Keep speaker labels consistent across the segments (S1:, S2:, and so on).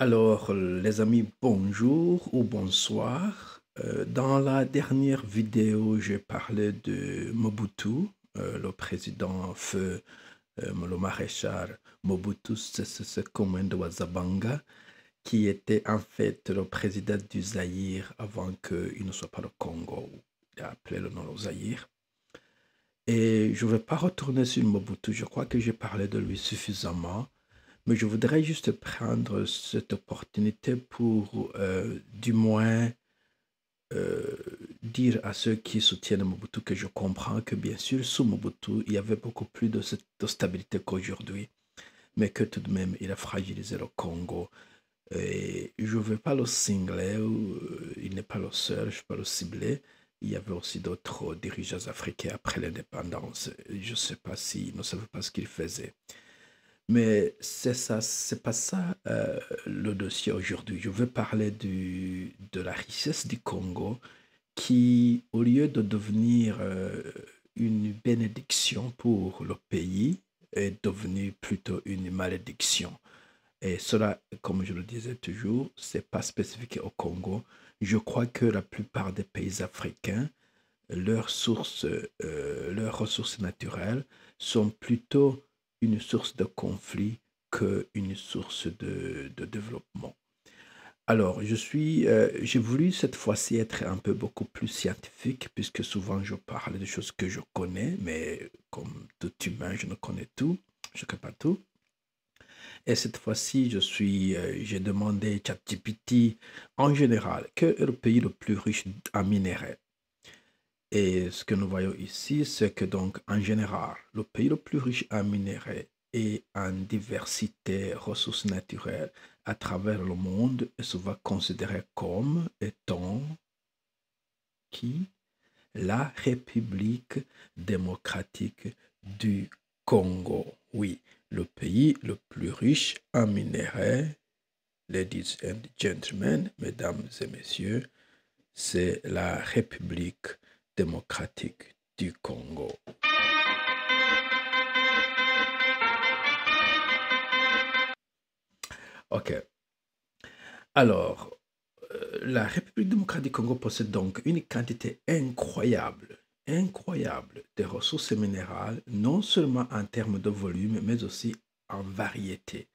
S1: Alors, les amis, bonjour ou bonsoir. Dans la dernière vidéo, j'ai parlé de Mobutu, le président feu, le maréchal Mobutu Sese Seko Mwendo Zabanga, qui était en fait le président du Zaïre avant qu'il ne soit pas le Congo. Il a appelé le nom au Zaïre. Et je ne vais pas retourner sur Mobutu, je crois que j'ai parlé de lui suffisamment. Mais je voudrais juste prendre cette opportunité pour du moins euh, dire à ceux qui soutiennent Mobutu que je comprends que bien sûr, sous Mobutu, il y avait beaucoup plus de stabilité qu'aujourd'hui, mais que tout de même, il a fragilisé le Congo. Et je ne veux pas le cingler, il n'est pas le seul, je ne veux pas le cibler. Il y avait aussi d'autres dirigeants africains après l'indépendance. Je ne sais pas s'ils ne savaient pas ce qu'ils faisaient. Mais c'est ça, c'est pas ça le dossier aujourd'hui. Je veux parler de la richesse du Congo qui, au lieu de devenir une bénédiction pour le pays, est devenue plutôt une malédiction. Et cela, comme je le disais toujours, c'est pas spécifique au Congo. Je crois que la plupart des pays africains, leurs ressources naturelles sont plutôt une source de conflit qu'une source de développement. Alors, j'ai voulu cette fois-ci être un peu beaucoup plus scientifique, puisque souvent je parle de choses que je connais, mais comme tout humain, je ne connais tout, je ne connais pas tout. Et cette fois-ci, j'ai demandé à ChatGPT en général, quel est le pays le plus riche en minerais? Et ce que nous voyons ici, c'est que donc, en général, le pays le plus riche en minerais et en diversité ressources naturelles à travers le monde est souvent considéré comme étant qui? La République démocratique du Congo. Oui, le pays le plus riche en minerais, ladies and gentlemen, mesdames et messieurs, c'est la République démocratique du Congo. OK. Alors, la République démocratique du Congo possède donc une quantité incroyable de ressources minérales, non seulement en termes de volume, mais aussi en variété.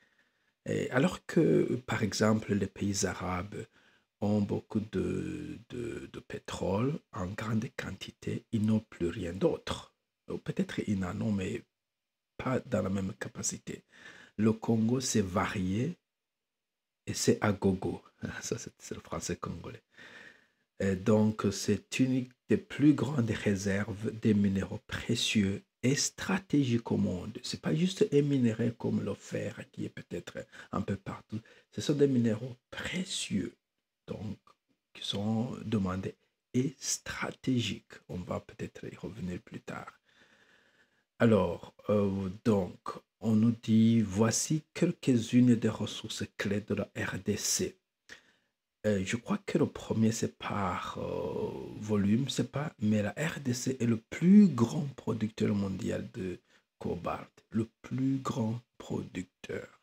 S1: Et alors que, par exemple, les pays arabes ont beaucoup de pétrole en grande quantité, ils n'ont plus rien d'autre. Peut-être ils en ont, mais pas dans la même capacité. Le Congo, c'est varié et c'est à gogo. Ça, c'est le français congolais. Et donc, c'est une des plus grandes réserves des minéraux précieux et stratégiques au monde. Ce n'est pas juste un minerai comme le fer qui est peut-être un peu partout. Ce sont des minéraux précieux, donc, qui sont demandés et stratégiques. On va peut-être y revenir plus tard. Alors, donc, on nous dit, voici quelques-unes des ressources clés de la RDC. Je crois que le premier, c'est par volume, c'est pas, mais la RDC est le plus grand producteur mondial de cobalt, le plus grand producteur.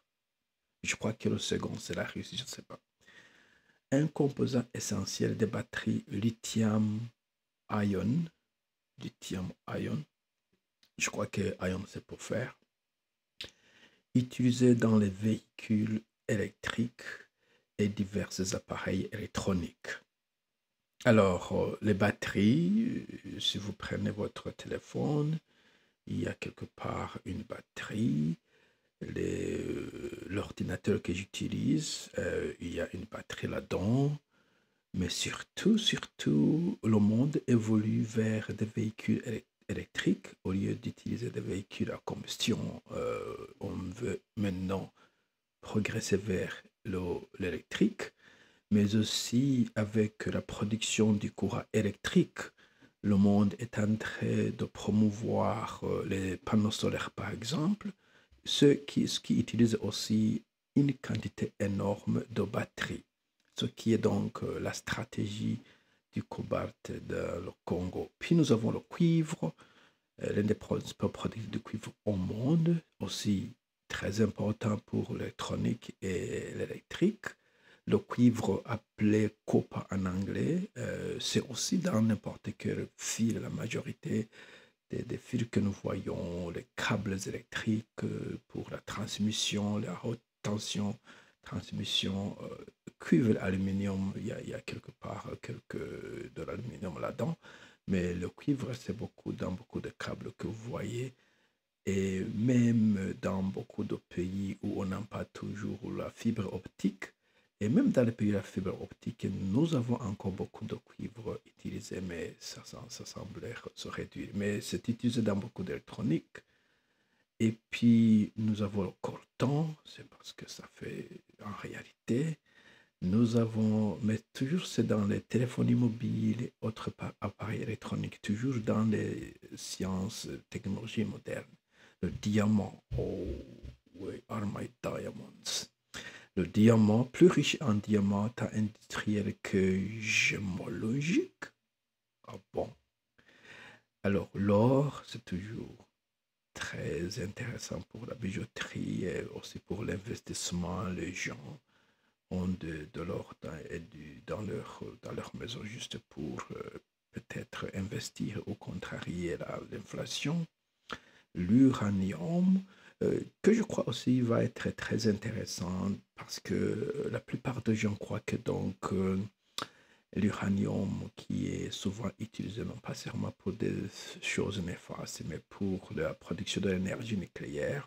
S1: Je crois que le second, c'est la Russie, je ne sais pas. Un composant essentiel des batteries lithium-ion, lithium-ion, je crois que ion c'est pour faire, utilisé dans les véhicules électriques et divers appareils électroniques. Alors, les batteries, si vous prenez votre téléphone, il y a quelque part une batterie. L'ordinateur que j'utilise, il y a une batterie là-dedans. Mais surtout, le monde évolue vers des véhicules électriques au lieu d'utiliser des véhicules à combustion. On veut maintenant progresser vers l'électrique, mais aussi avec la production du courant électrique. Le monde est en train de promouvoir les panneaux solaires, par exemple, ce qui utilise aussi une quantité énorme de batteries, ce qui est donc la stratégie du cobalt dans le Congo. Puis nous avons le cuivre, l'un des principaux produits de cuivre au monde, aussi très important pour l'électronique et l'électrique. Le cuivre appelé copper en anglais, c'est aussi dans n'importe quel fil, la majorité des fils que nous voyons, les câbles électriques pour la transmission, la haute tension, transmission, cuivre, aluminium, il y a quelque part de l'aluminium là-dedans, mais le cuivre, c'est beaucoup dans beaucoup de câbles que vous voyez. Et même dans beaucoup de pays où on n'a pas toujours la fibre optique, et même dans les pays où la fibre optique, nous avons encore beaucoup de cuivre utilisé, mais ça semble se réduire. Mais c'est utilisé dans beaucoup d'électronique. Et puis, nous avons le coltan, c'est parce que ça fait en réalité. Nous avons, mais toujours c'est dans les téléphones mobiles et autres appareils électroniques, toujours dans les sciences, technologies modernes. Le diamant, oh, where are my diamonds? Le diamant, plus riche en diamants tant industriel que gémologique. Ah bon? Alors, l'or, c'est toujours très intéressant pour la bijouterie et aussi pour l'investissement. Les gens ont de l'or dans leur maison juste pour peut-être investir ou contrarier l'inflation. L'uranium, que je crois aussi va être très intéressant parce que la plupart des gens croient que donc l'uranium qui est souvent utilisé non pas seulement pour des choses néfastes, mais pour la production de l'énergie nucléaire,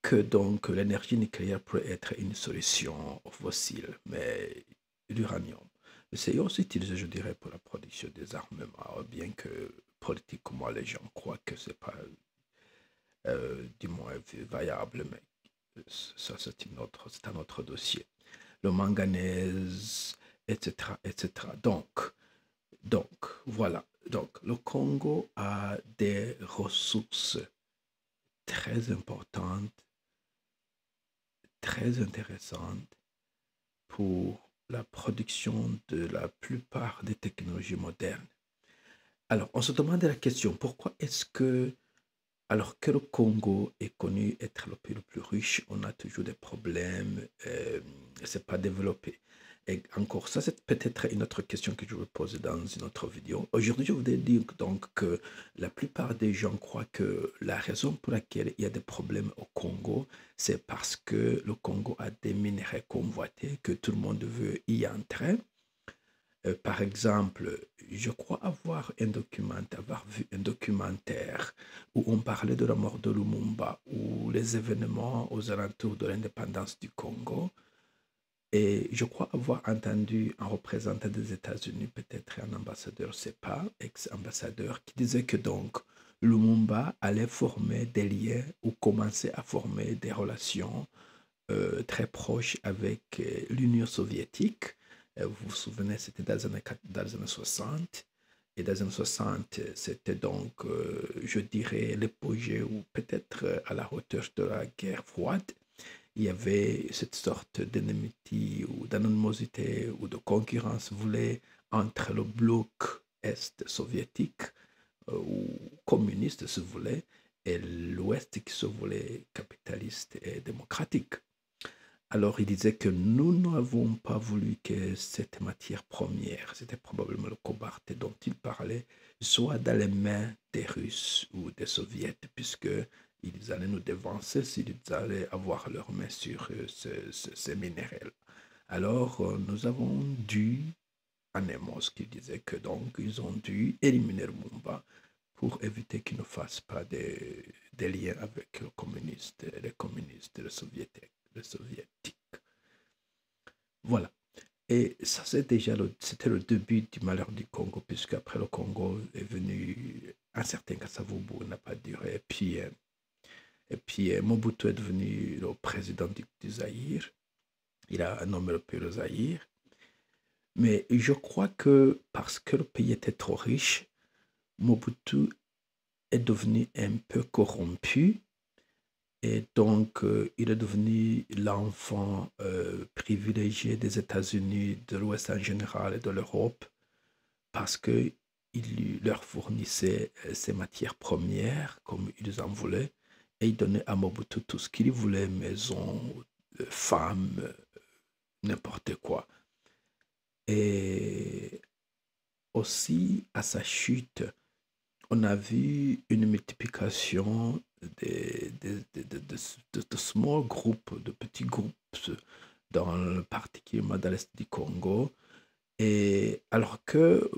S1: que donc l'énergie nucléaire pourrait être une solution fossile, mais l'uranium, c'est aussi utilisé, je dirais, pour la production des armements, bien que politiquement les gens croient que c'est pas, du moins, viable, mais ça c'est un autre dossier. Le manganèse, etc., etc. Donc, voilà. Donc, le Congo a des ressources très importantes, très intéressantes pour la production de la plupart des technologies modernes. Alors, on se demande la question, pourquoi est-ce que, alors que le Congo est connu être le pays le plus riche, on a toujours des problèmes, c'est pas développé. Et encore, ça c'est peut-être une autre question que je vais poser dans une autre vidéo. Aujourd'hui, je voudrais dire donc que la plupart des gens croient que la raison pour laquelle il y a des problèmes au Congo, c'est parce que le Congo a des minerais convoités, que tout le monde veut y entrer. Par exemple, je crois avoir vu un documentaire où on parlait de la mort de Lumumba, ou les événements aux alentours de l'indépendance du Congo. Et je crois avoir entendu un représentant des États-Unis, peut-être un ambassadeur, je ne sais pas, ex-ambassadeur, qui disait que donc Lumumba allait former des liens ou commencer à former des relations très proches avec l'Union soviétique. Vous vous souvenez, c'était dans les années 60. Et dans les années 60, c'était donc, je dirais, l'apogée ou peut-être à la hauteur de la guerre froide. Il y avait cette sorte d'ennemité ou d'animosité ou de concurrence voulée entre le bloc est soviétique ou communiste, se voulait, et l'Ouest qui se voulait capitaliste et démocratique. Alors, il disait que nous n'avons pas voulu que cette matière première, c'était probablement le cobalt dont il parlait, soit dans les mains des Russes ou des Soviets, puisque ils allaient nous dévancer s'ils allaient avoir leurs mains sur ces minéraux. Alors, nous avons dû, en Amos qui disait que donc ils ont dû éliminer Lumumba pour éviter qu'il ne fasse pas des liens avec les communistes, les soviétiques. Voilà. Et ça, c'était le début du malheur du Congo, puisque après le Congo est venu un certain Kasavubu, n'a pas duré. Et puis Mobutu est devenu le président du Zaïre. Il a nommé le pays le Zaïre. Mais je crois que parce que le pays était trop riche, Mobutu est devenu un peu corrompu. Et donc, il est devenu l'enfant privilégié des États-Unis, de l'Ouest en général et de l'Europe, parce qu'il leur fournissait ces matières premières comme ils en voulaient. et il donnait à Mobutu tout ce qu'il voulait, maison, femmes, n'importe quoi. Et aussi, à sa chute, on a vu une multiplication de small groups, de petits groupes dans le particulièrement dans l'Est du Congo. Et alors que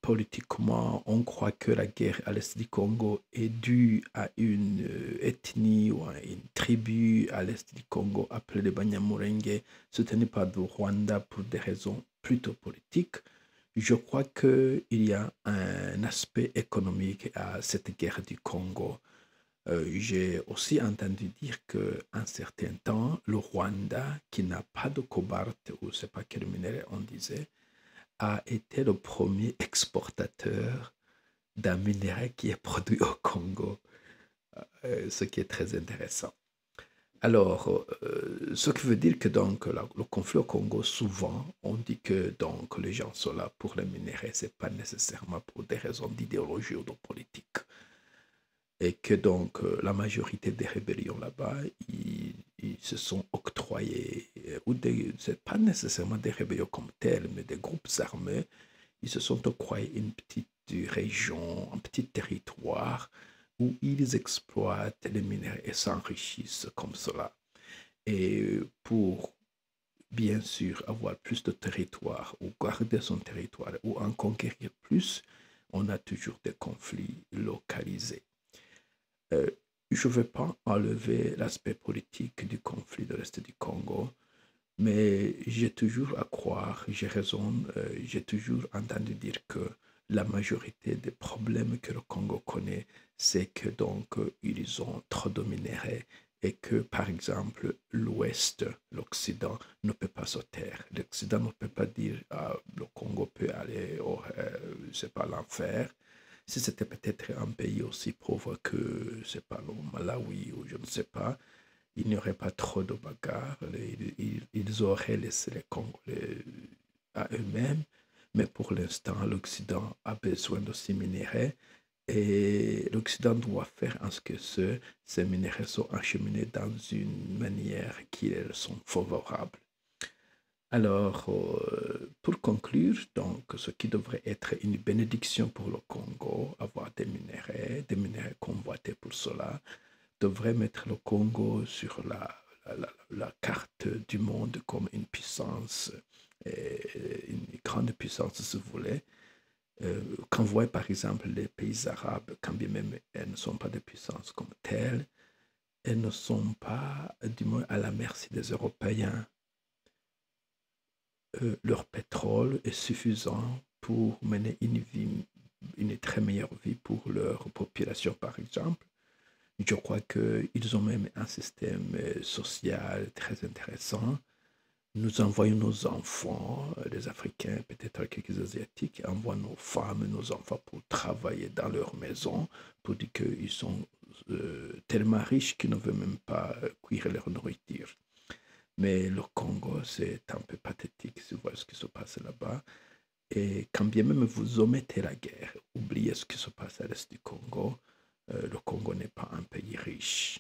S1: politiquement, on croit que la guerre à l'Est du Congo est due à une ethnie ou à une tribu à l'Est du Congo appelée les Banyamulenge, soutenue par le Rwanda pour des raisons plutôt politiques. Je crois qu'il y a un aspect économique à cette guerre du Congo. J'ai aussi entendu dire qu'un certain temps, le Rwanda, qui n'a pas de cobalt, ou je ne sais pas quel minerai on disait, a été le premier exportateur d'un minerai qui est produit au Congo, ce qui est très intéressant. Alors, ce qui veut dire que donc le conflit au Congo, souvent, on dit que donc les gens sont là pour les minerais, ce n'est pas nécessairement pour des raisons d'idéologie ou de politique. Et que donc la majorité des rébellions là-bas, ils se sont octroyés, ou ce n'est pas nécessairement des rébellions comme telles, mais des groupes armés, ils se sont octroyés une petite région, un petit territoire où ils exploitent les minerais et s'enrichissent comme cela. Et pour, bien sûr, avoir plus de territoire ou garder son territoire ou en conquérir plus, on a toujours des conflits localisés. Je ne veux pas enlever l'aspect politique du conflit de l'Est du Congo, mais j'ai toujours à croire, j'ai raison, j'ai toujours entendu dire que la majorité des problèmes que le Congo connaît, c'est que donc ils ont trop de minerais et que par exemple l'Ouest, l'Occident ne peut pas se taire. L'Occident ne peut pas dire le Congo peut aller au, je sais pas, l'enfer. Si c'était peut-être un pays aussi pauvre que, je sais pas, le Malawi ou je ne sais pas, il n'y aurait pas trop de bagarres. Ils auraient laissé les Congolais à eux-mêmes. Mais pour l'instant, l'Occident a besoin de ces minéraux et l'Occident doit faire en sorte que ces minéraux soient acheminés dans une manière qui leur sont favorables. Alors, pour conclure, donc, ce qui devrait être une bénédiction pour le Congo, avoir des minéraux convoités pour cela, devrait mettre le Congo sur la carte du monde comme une puissance, une grande puissance, si vous voulez. Quand vous voyez par exemple les pays arabes, quand bien même elles ne sont pas des puissances comme telles, elles ne sont pas, du moins, à la merci des Européens. Leur pétrole est suffisant pour mener une très meilleure vie pour leur population, par exemple. Je crois qu'ils ont même un système social très intéressant. Nous envoyons nos enfants, les Africains, peut-être quelques Asiatiques, envoient nos femmes, nos enfants pour travailler dans leur maison, pour dire qu'ils sont tellement riches qu'ils ne veulent même pas cuire leur nourriture. Mais le Congo, c'est un peu pathétique, si vous voyez ce qui se passe là-bas. Et quand bien même vous omettez la guerre, oubliez ce qui se passe à l'est du Congo, le Congo n'est pas un pays riche,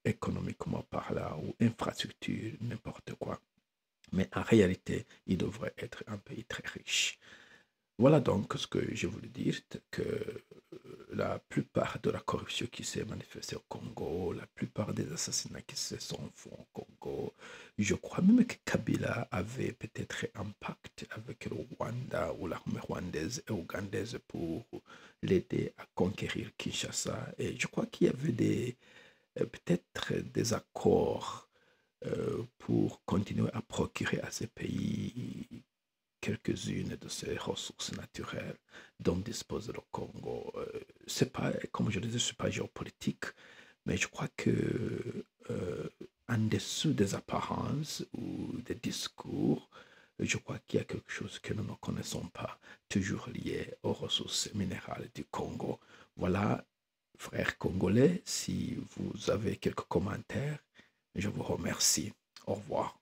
S1: économiquement par là, ou infrastructure, n'importe quoi. Mais en réalité, il devrait être un pays très riche. Voilà donc ce que je voulais dire, que la plupart de la corruption qui s'est manifestée au Congo, la plupart des assassinats qui se sont faits au Congo, je crois même que Kabila avait peut-être un pacte avec le Rwanda ou l'armée rwandaise et ougandaise pour l'aider à conquérir Kinshasa. Et je crois qu'il y avait peut-être des accords pour continuer à procurer à ces pays quelques-unes de ces ressources naturelles dont dispose le Congo. C'est pas, comme je disais, ce n'est pas géopolitique, mais je crois que en dessous des apparences ou des discours, je crois qu'il y a quelque chose que nous ne connaissons pas, toujours lié aux ressources minérales du Congo. Voilà, frères congolais, si vous avez quelques commentaires, je vous remercie. Au revoir.